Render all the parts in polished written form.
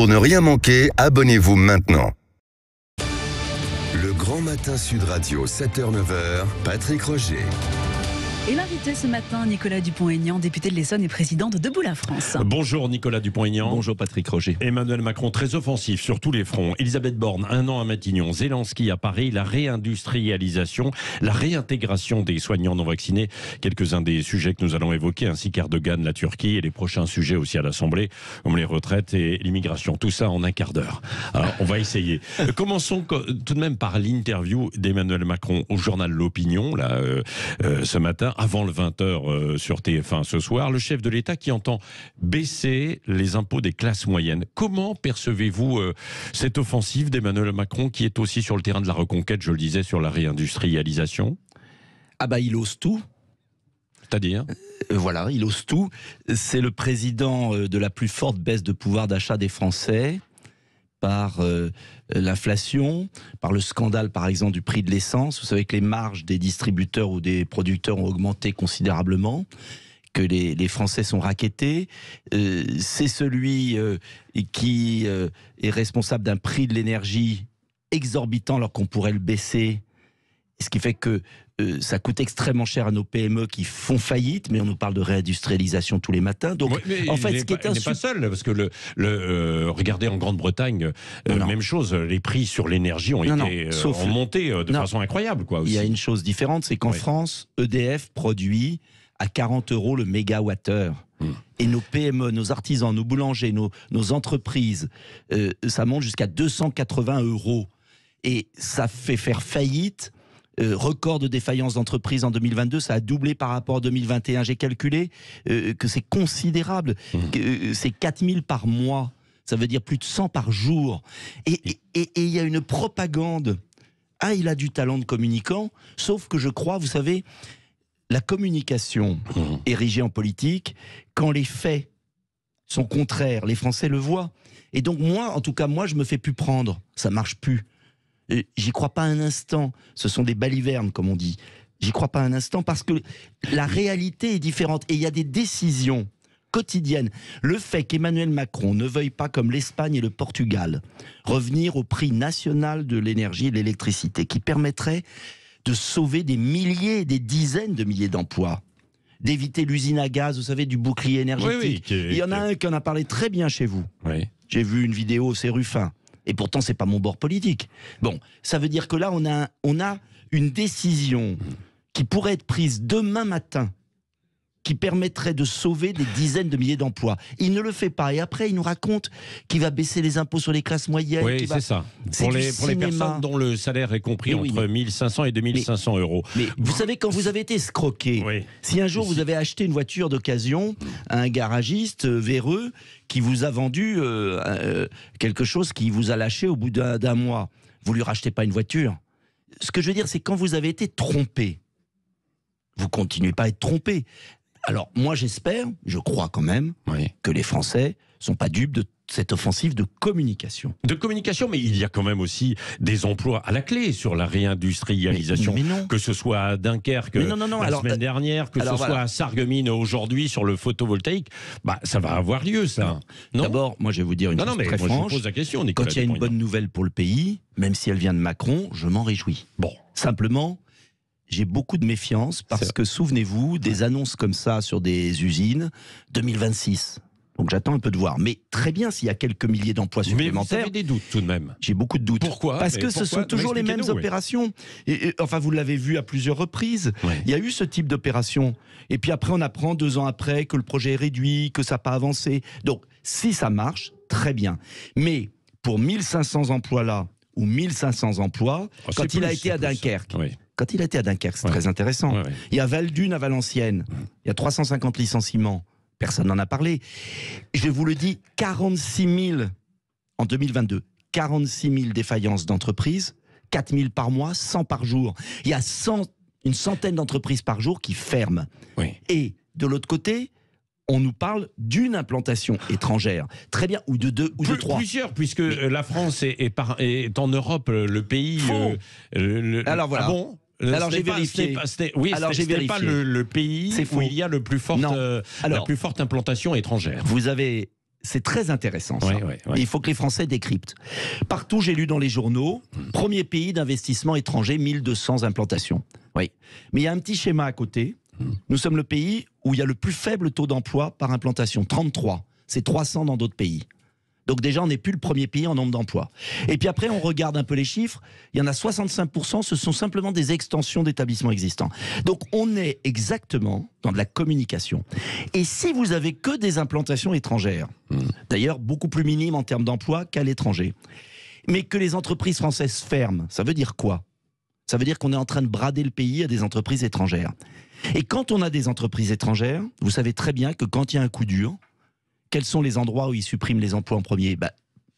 Pour ne rien manquer, abonnez-vous maintenant. Le Grand Matin Sud Radio, 7h-9h, Patrick Roger. Et l'invité ce matin, Nicolas Dupont-Aignan, député de l'Essonne et président de Debout la France. Bonjour Nicolas Dupont-Aignan. Bonjour Patrick Roger. Emmanuel Macron très offensif sur tous les fronts. Elisabeth Borne, 1 an à Matignon. Zelensky à Paris. La réindustrialisation, la réintégration des soignants non vaccinés. Quelques-uns des sujets que nous allons évoquer, ainsi qu'Erdogan, la Turquie et les prochains sujets aussi à l'Assemblée, comme les retraites et l'immigration. Tout ça en un quart d'heure. Alors on va essayer. Commençons tout de même par l'interview d'Emmanuel Macron au journal L'Opinion, là, ce matin. Avant le 20h sur TF1 ce soir, le chef de l'État qui entend baisser les impôts des classes moyennes. Comment percevez-vous cette offensive d'Emmanuel Macron qui est aussi sur le terrain de la reconquête, je le disais, sur la réindustrialisation ? Ah bah il ose tout. C'est-à-dire ? Voilà, il ose tout. C'est le président de la plus forte baisse de pouvoir d'achat des Français par l'inflation, par le scandale par exemple du prix de l'essence. Vous savez que les marges des distributeurs ou des producteurs ont augmenté considérablement, que les Français sont rackettés. C'est celui qui est responsable d'un prix de l'énergie exorbitant alors qu'on pourrait le baisser. Ce qui fait que ça coûte extrêmement cher à nos PME qui font faillite, mais on nous parle de réindustrialisation tous les matins. Donc, oui, en fait, ce qui est il n'est pas seul, parce que regardez en Grande-Bretagne, même chose, les prix sur l'énergie ont monté de façon incroyable, quoi. Aussi. Il y a une chose différente, c'est qu'en France, EDF produit à 40 € le mégawattheure. Et nos PME, nos artisans, nos boulangers, nos entreprises, ça monte jusqu'à 280 €. Et ça fait faire faillite. Record de défaillance d'entreprise en 2022, ça a doublé par rapport à 2021. J'ai calculé que c'est considérable, que c'est 4000 par mois, ça veut dire plus de 100 par jour. Et il y a une propagande. Ah, il a du talent de communicant, sauf que je crois, vous savez, la communication érigée en politique, quand les faits sont contraires, les Français le voient. Et donc moi, en tout cas, je me fais plus prendre, ça marche plus. J'y crois pas un instant. Ce sont des balivernes, comme on dit. J'y crois pas un instant parce que la réalité est différente. Et il y a des décisions quotidiennes. Le fait qu'Emmanuel Macron ne veuille pas, comme l'Espagne et le Portugal, revenir au prix national de l'énergie et de l'électricité, qui permettrait de sauver des milliers, des dizaines de milliers d'emplois, d'éviter l'usine à gaz, vous savez, du bouclier énergétique. Oui, il y en a un qui en a parlé très bien chez vous. Oui. J'ai vu une vidéo, c'est Ruffin. Et pourtant, c'est pas mon bord politique. Bon, ça veut dire que là, on a une décision qui pourrait être prise demain matin, qui permettrait de sauver des dizaines de milliers d'emplois. Il ne le fait pas. Et après, il nous raconte qu'il va baisser les impôts sur les classes moyennes. Oui, c'est ça. Pour les personnes dont le salaire est compris entre 1500 et 2500 €. Mais vous savez, quand vous avez été escroqué, si un jour vous avez acheté une voiture d'occasion à un garagiste véreux qui vous a vendu quelque chose qui vous a lâché au bout d'un mois, vous lui rachetez pas une voiture. Ce que je veux dire, c'est quand vous avez été trompé, vous continuez pas à être trompé. Alors, moi, j'espère, je crois quand même, que les Français sont pas dupes de cette offensive de communication. De communication, mais il y a quand même aussi des emplois à la clé sur la réindustrialisation. Mais non. Que ce soit à Dunkerque la semaine dernière, que ce soit à Sarreguemines aujourd'hui sur le photovoltaïque, ça va avoir lieu, ça. D'abord, moi, je vais vous dire une chose très franche. Je pose la question, Nicolas. Quand il y a une bonne nouvelle pour le pays, même si elle vient de Macron, je m'en réjouis. Bon. Simplement, j'ai beaucoup de méfiance parce que, souvenez-vous, des annonces comme ça sur des usines, 2026. Donc j'attends un peu de voir. Mais très bien s'il y a quelques milliers d'emplois supplémentaires. Mais vous avez des doutes tout de même. J'ai beaucoup de doutes. Pourquoi ? Parce que ce sont toujours les mêmes opérations. Enfin, vous l'avez vu à plusieurs reprises. Il y a eu ce type d'opération. Et puis après, on apprend 2 ans après que le projet est réduit, que ça n'a pas avancé. Donc, si ça marche, très bien. Mais pour 1500 emplois là, ou 1500 emplois, quand il a été à Dunkerque... Quand il a été à Dunkerque, c'est très intéressant. Il y a Val-d'Une à Valenciennes. Il y a 350 licenciements. Personne n'en a parlé. Je vous le dis, 46 000 en 2022. 46 000 défaillances d'entreprises, 4 000 par mois, 100 par jour. Il y a une centaine d'entreprises par jour qui ferment. Et de l'autre côté, on nous parle d'une implantation étrangère. Très bien, ou de 2 ou de 3. Plusieurs, puisque la France est en Europe le pays... Alors voilà. Ah bon ? Alors j'ai vérifié. Ce pas le pays où il y a la plus forte implantation étrangère. Vous avez c'est très intéressant, ça. Ouais. Et il faut que les Français décryptent. Partout, j'ai lu dans les journaux, premier pays d'investissement étranger, 1200 implantations. Oui. Mais il y a un petit schéma à côté. Nous sommes le pays où il y a le plus faible taux d'emploi par implantation, 33. C'est 300 dans d'autres pays. Donc déjà, on n'est plus le premier pays en nombre d'emplois. Et puis après, on regarde un peu les chiffres. Il y en a 65%, ce sont simplement des extensions d'établissements existants. Donc on est exactement dans de la communication. Et si vous avez que des implantations étrangères, d'ailleurs beaucoup plus minimes en termes d'emploi qu'à l'étranger, mais que les entreprises françaises ferment, ça veut dire quoi? Ça veut dire qu'on est en train de brader le pays à des entreprises étrangères. Et quand on a des entreprises étrangères, vous savez très bien que quand il y a un coup dur, quels sont les endroits où ils suppriment les emplois en premier?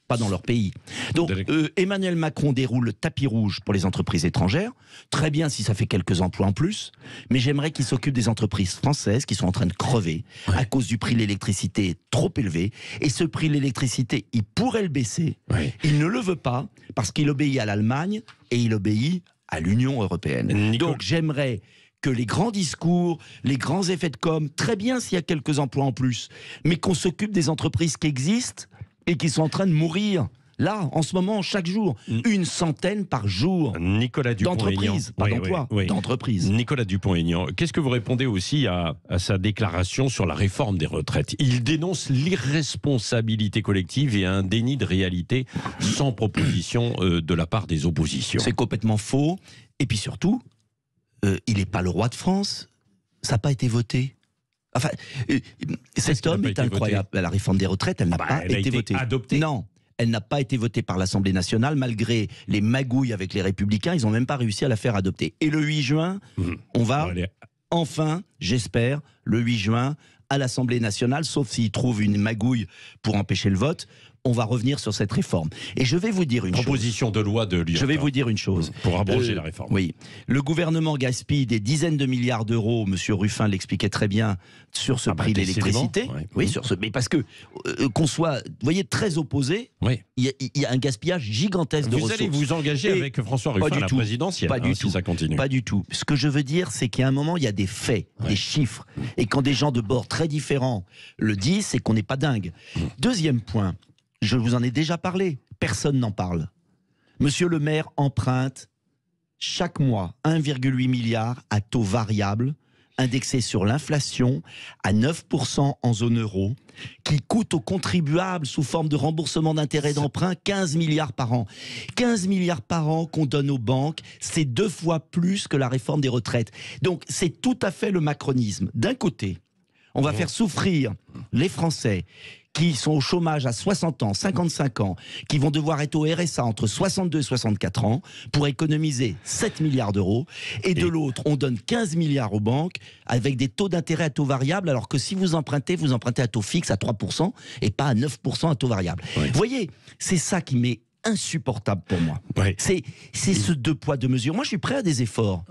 Pas dans leur pays. Donc Emmanuel Macron déroule le tapis rouge pour les entreprises étrangères. Très bien si ça fait quelques emplois en plus, mais j'aimerais qu'il s'occupe des entreprises françaises qui sont en train de crever à cause du prix de l'électricité trop élevé. Et ce prix de l'électricité, il pourrait le baisser. Il ne le veut pas parce qu'il obéit à l'Allemagne et il obéit à l'Union européenne. Donc j'aimerais que les grands discours, les grands effets de com', très bien s'il y a quelques emplois en plus, mais qu'on s'occupe des entreprises qui existent et qui sont en train de mourir. Là, en ce moment, chaque jour, une centaine par jour d'entreprises, pas d'emplois, d'entreprises. Nicolas Dupont-Aignan, qu'est-ce que vous répondez aussi à sa déclaration sur la réforme des retraites? Il dénonce l'irresponsabilité collective et un déni de réalité sans proposition de la part des oppositions. C'est complètement faux. Et puis surtout, il n'est pas le roi de France. Ça n'a pas été voté. Enfin, cet homme est incroyable. La réforme des retraites, elle n'a pas été votée. Adoptée. Non, elle n'a pas été votée par l'Assemblée nationale, malgré les magouilles avec les Républicains. Ils n'ont même pas réussi à la faire adopter. Et le 8 juin, on va enfin, j'espère, le 8 juin, à l'Assemblée nationale, sauf s'ils trouvent une magouille pour empêcher le vote, on va revenir sur cette réforme. Et je vais vous dire une chose. Proposition de loi de Lyon. Je vais vous dire une chose. Pour abroger la réforme. Oui. Le gouvernement gaspille des dizaines de milliards d'euros, Monsieur Ruffin l'expliquait très bien, sur ce prix de l'électricité. Oui, sur ce. Mais parce que, qu'on soit, vous voyez, très opposés, il y a un gaspillage gigantesque de ressources. Vous allez vous engager avec François Ruffin à la présidentielle, pas du tout. Si ça continue. Pas du tout. Ce que je veux dire, c'est qu'à un moment, il y a des faits, des chiffres. Et quand des gens de bords très différents le disent, c'est qu'on n'est pas dingue. Deuxième point. Je vous en ai déjà parlé, personne n'en parle. Monsieur le maire emprunte chaque mois 1,8 milliard à taux variable, indexé sur l'inflation, à 9% en zone euro, qui coûte aux contribuables sous forme de remboursement d'intérêts d'emprunt 15 milliards par an. 15 milliards par an qu'on donne aux banques, c'est 2 fois plus que la réforme des retraites. Donc c'est tout à fait le macronisme. D'un côté, on va faire souffrir les Français qui sont au chômage à 60 ans, 55 ans, qui vont devoir être au RSA entre 62 et 64 ans pour économiser 7 milliards d'euros. Et de l'autre, on donne 15 milliards aux banques avec des taux d'intérêt à taux variable, alors que si vous empruntez à taux fixe à 3% et pas à 9% à taux variable. Vous voyez, c'est ça qui m'est insupportable pour moi. C'est ce 2 poids 2 mesures. Moi, je suis prêt à des efforts.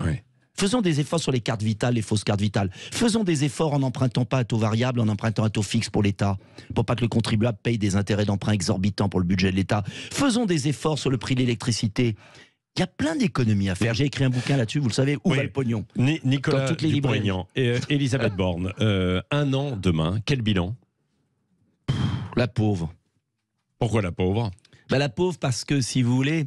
Faisons des efforts sur les cartes vitales, les fausses cartes vitales. Faisons des efforts en n'empruntant pas à taux variable, en empruntant à taux fixe pour l'État, pour pas que le contribuable paye des intérêts d'emprunt exorbitants pour le budget de l'État. Faisons des efforts sur le prix de l'électricité. Il y a plein d'économies à faire. J'ai écrit un bouquin là-dessus, vous le savez, où va le pognon? Nicolas Dupont-Aignan et Elisabeth Borne, 1 an demain, quel bilan? La pauvre. Pourquoi la pauvre? La pauvre parce que, si vous voulez,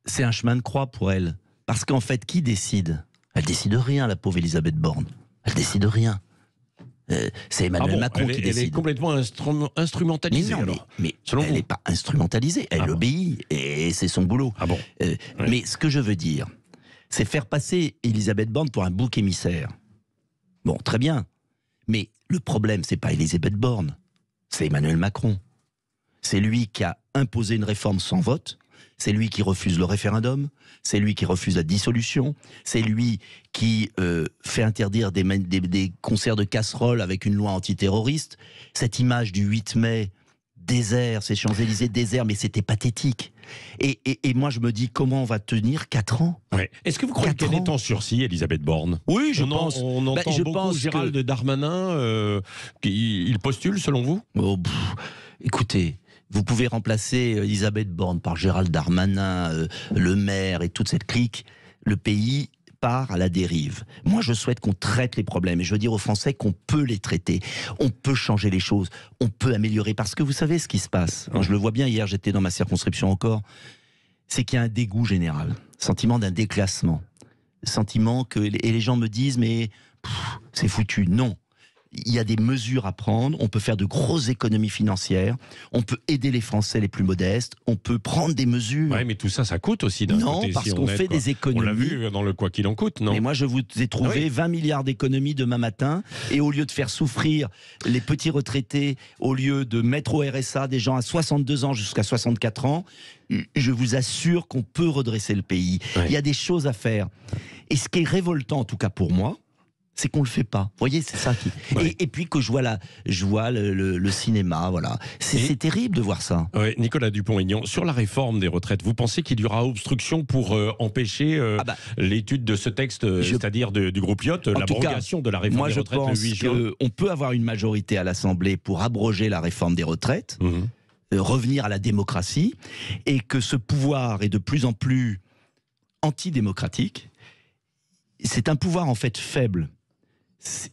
c'est un chemin de croix pour elle. Parce qu'en fait, qui décide? Elle décide rien, la pauvre Elisabeth Borne. Elle décide rien. C'est Emmanuel Macron qui décide. Elle est complètement instrumentalisée. Mais elle n'est pas instrumentalisée. Elle obéit et c'est son boulot. Mais ce que je veux dire, c'est faire passer Elisabeth Borne pour un bouc émissaire. Bon, très bien. Mais le problème, c'est pas Elisabeth Borne. C'est Emmanuel Macron. C'est lui qui a imposé une réforme sans vote. C'est lui qui refuse le référendum, c'est lui qui refuse la dissolution, c'est lui qui fait interdire des concerts de casseroles avec une loi antiterroriste. Cette image du 8 mai, désert, ces Champs-Élysées désert, mais c'était pathétique. Et moi je me dis, comment on va tenir 4 ans? Est-ce que vous croyez qu'elle est en sursis, Elisabeth Borne? Oui, je pense. On entend beaucoup Gérald Darmanin, il postule selon vous? Écoutez... Vous pouvez remplacer Elisabeth Borne par Gérald Darmanin, le maire et toute cette clique. Le pays part à la dérive. Moi, je souhaite qu'on traite les problèmes. Et je veux dire aux Français qu'on peut les traiter. On peut changer les choses. On peut améliorer. Parce que vous savez ce qui se passe. Je le vois bien, hier, j'étais dans ma circonscription encore. C'est qu'il y a un dégoût général. Sentiment d'un déclassement. Sentiment que... Et les gens me disent, mais c'est foutu. Non. Il y a des mesures à prendre, on peut faire de grosses économies financières, on peut aider les Français les plus modestes, on peut prendre des mesures. Oui, mais tout ça, ça coûte aussi d'un côté. Non, parce qu'on fait des économies. On l'a vu dans le quoi qu'il en coûte, non? Mais moi, je vous ai trouvé 20 milliards d'économies demain matin, et au lieu de faire souffrir les petits retraités, au lieu de mettre au RSA des gens à 62 ans jusqu'à 64 ans, je vous assure qu'on peut redresser le pays. Il y a des choses à faire. Et ce qui est révoltant, en tout cas pour moi, c'est qu'on le fait pas. Vous voyez, c'est ça qui... Et puis que je vois le cinéma, voilà. C'est terrible de voir ça. Ouais, Nicolas Dupont-Aignan, sur la réforme des retraites, vous pensez qu'il y aura obstruction pour empêcher l'étude de ce texte, c'est-à-dire du groupe Lyot, l'abrogation de la réforme des retraites le 8 juin? Moi, je pense qu'on peut avoir une majorité à l'Assemblée pour abroger la réforme des retraites, revenir à la démocratie, et que ce pouvoir est de plus en plus antidémocratique. C'est un pouvoir en fait faible.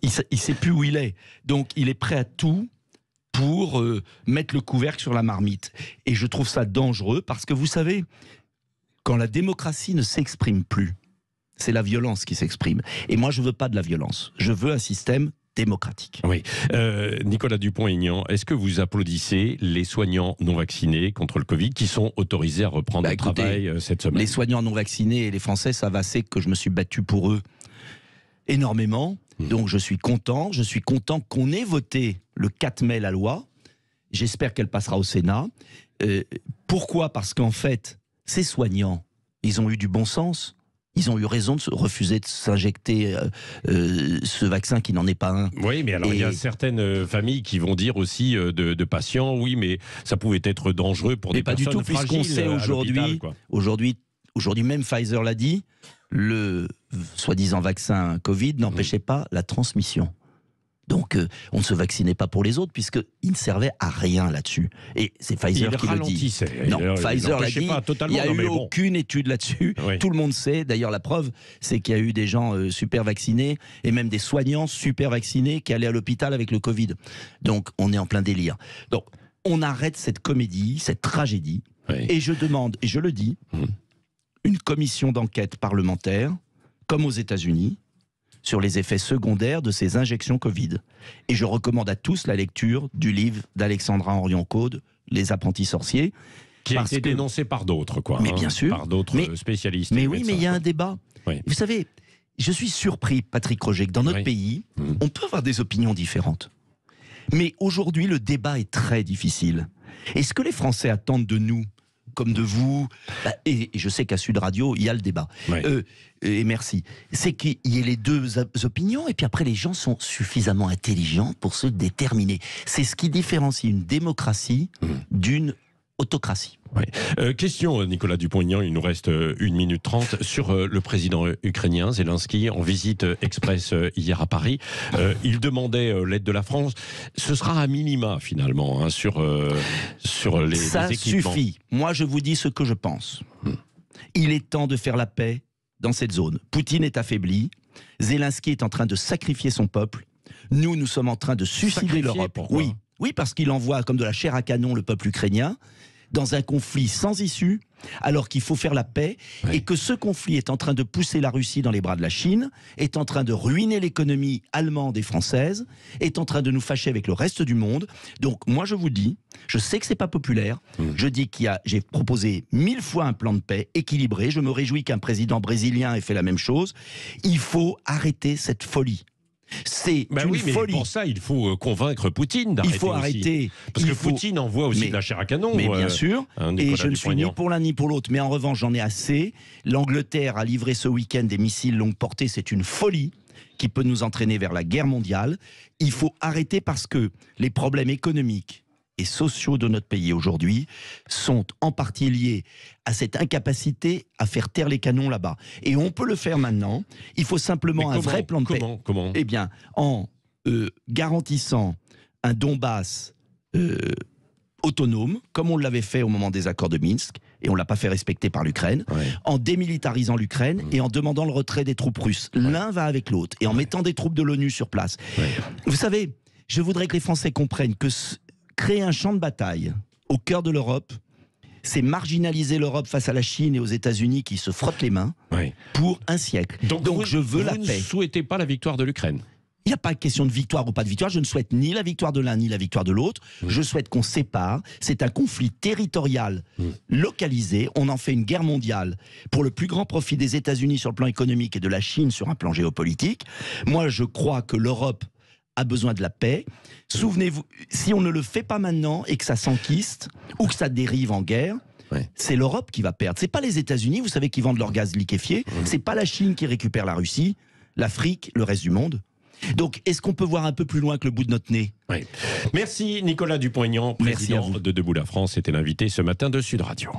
Il sait plus où il est. Donc il est prêt à tout pour mettre le couvercle sur la marmite. Et je trouve ça dangereux parce que vous savez, quand la démocratie ne s'exprime plus, c'est la violence qui s'exprime. Et moi je veux pas de la violence. Je veux un système démocratique. Oui. Nicolas Dupont-Aignan, est-ce que vous applaudissez les soignants non vaccinés contre le Covid qui sont autorisés à reprendre le travail cette semaine? Les soignants non vaccinés et les Français savent assez que je me suis battu pour eux énormément. Donc je suis content qu'on ait voté le 4 mai la loi. J'espère qu'elle passera au Sénat. Pourquoi? Parce qu'en fait, ces soignants, ils ont eu du bon sens. Ils ont eu raison de refuser de s'injecter ce vaccin qui n'en est pas un. Oui, mais alors il y a certaines familles qui vont dire aussi de patients, oui, mais ça pouvait être dangereux pour des personnes fragiles. Pas du tout, puisqu'on sait aujourd'hui même Pfizer l'a dit, le soi-disant vaccin Covid n'empêchait pas la transmission. Donc, on ne se vaccinait pas pour les autres, puisqu'il ne servait à rien là-dessus. Et c'est Pfizer qui le dit. Non, Pfizer l'a dit, il n'y a eu aucune étude là-dessus. Oui. Tout le monde sait. D'ailleurs, la preuve, c'est qu'il y a eu des gens super vaccinés, et même des soignants super vaccinés qui allaient à l'hôpital avec le Covid. Donc, on est en plein délire. Donc, on arrête cette comédie, cette tragédie. Oui. Et je demande, et je le dis, une commission d'enquête parlementaire, comme aux États-Unis, sur les effets secondaires de ces injections Covid. Et je recommande à tous la lecture du livre d'Alexandra Orion-Caude, Les apprentis sorciers. Qui a été dénoncé par d'autres, quoi. Mais bien sûr. Par d'autres spécialistes. Mais oui, mais il y a un débat. Oui. Vous savez, je suis surpris, Patrick Roger, que dans notre pays, on peut avoir des opinions différentes. Mais aujourd'hui, le débat est très difficile. Et ce que les Français attendent de nous, comme de vous, et je sais qu'à Sud Radio, il y a le débat. Oui. Et merci. C'est qu'il y ait les deux opinions, et puis après, les gens sont suffisamment intelligents pour se déterminer. C'est ce qui différencie une démocratie d'une autocratie. Oui. Question, Nicolas Dupont-Aignan, il nous reste 1 minute 30, sur le président ukrainien Zelensky, en visite express hier à Paris. Il demandait l'aide de la France. Ce sera à minima, finalement, sur les Ça équipements. Suffit. Moi, je vous dis ce que je pense. Il est temps de faire la paix dans cette zone. Poutine est affaibli. Zelensky est en train de sacrifier son peuple. Nous sommes en train de suicider l'Europe. Oui, parce qu'il envoie comme de la chair à canon le peuple ukrainien dans un conflit sans issue, alors qu'il faut faire la paix, et que ce conflit est en train de pousser la Russie dans les bras de la Chine, est en train de ruiner l'économie allemande et française, est en train de nous fâcher avec le reste du monde. Donc moi je vous dis, je sais que c'est pas populaire, je dis j'ai proposé 1000 fois un plan de paix équilibré, je me réjouis qu'un président brésilien ait fait la même chose. Il faut arrêter cette folie. C'est une folie. Pour ça, il faut convaincre Poutine d'arrêter. Il faut arrêter. Parce que Poutine envoie aussi de la chair à canon. Mais bien sûr. Et je ne suis ni pour l'un ni pour l'autre. Mais en revanche, j'en ai assez. L'Angleterre a livré ce week-end des missiles longue portée. C'est une folie qui peut nous entraîner vers la guerre mondiale. Il faut arrêter parce que les problèmes économiques et sociaux de notre pays aujourd'hui sont en partie liés à cette incapacité à faire taire les canons là-bas. Et on peut le faire maintenant. Il faut simplement un vrai plan de paix. Comment ? Eh bien, en garantissant un Donbass autonome, comme on l'avait fait au moment des accords de Minsk, et on ne l'a pas fait respecter par l'Ukraine, en démilitarisant l'Ukraine et en demandant le retrait des troupes russes. L'un va avec l'autre, et en mettant des troupes de l'ONU sur place. Vous savez, je voudrais que les Français comprennent que créer un champ de bataille au cœur de l'Europe, c'est marginaliser l'Europe face à la Chine et aux États-Unis qui se frottent les mains pour un siècle. Donc je veux la paix. Vous ne souhaitez pas la victoire de l'Ukraine? Il n'y a pas de question de victoire ou pas de victoire. Je ne souhaite ni la victoire de l'un ni la victoire de l'autre. Je souhaite qu'on sépare. C'est un conflit territorial localisé. On en fait une guerre mondiale pour le plus grand profit des États-Unis sur le plan économique et de la Chine sur un plan géopolitique. Moi, je crois que l'Europe a besoin de la paix. Souvenez-vous, si on ne le fait pas maintenant et que ça s'enquiste ou que ça dérive en guerre, c'est l'Europe qui va perdre. C'est pas les États-Unis, vous savez, qui vendent leur gaz liquéfié. C'est pas la Chine qui récupère la Russie, l'Afrique, le reste du monde. Donc, est-ce qu'on peut voir un peu plus loin que le bout de notre nez? Merci Nicolas Dupont-Aignan, président de Debout la France. C'était l'invité ce matin de Sud Radio.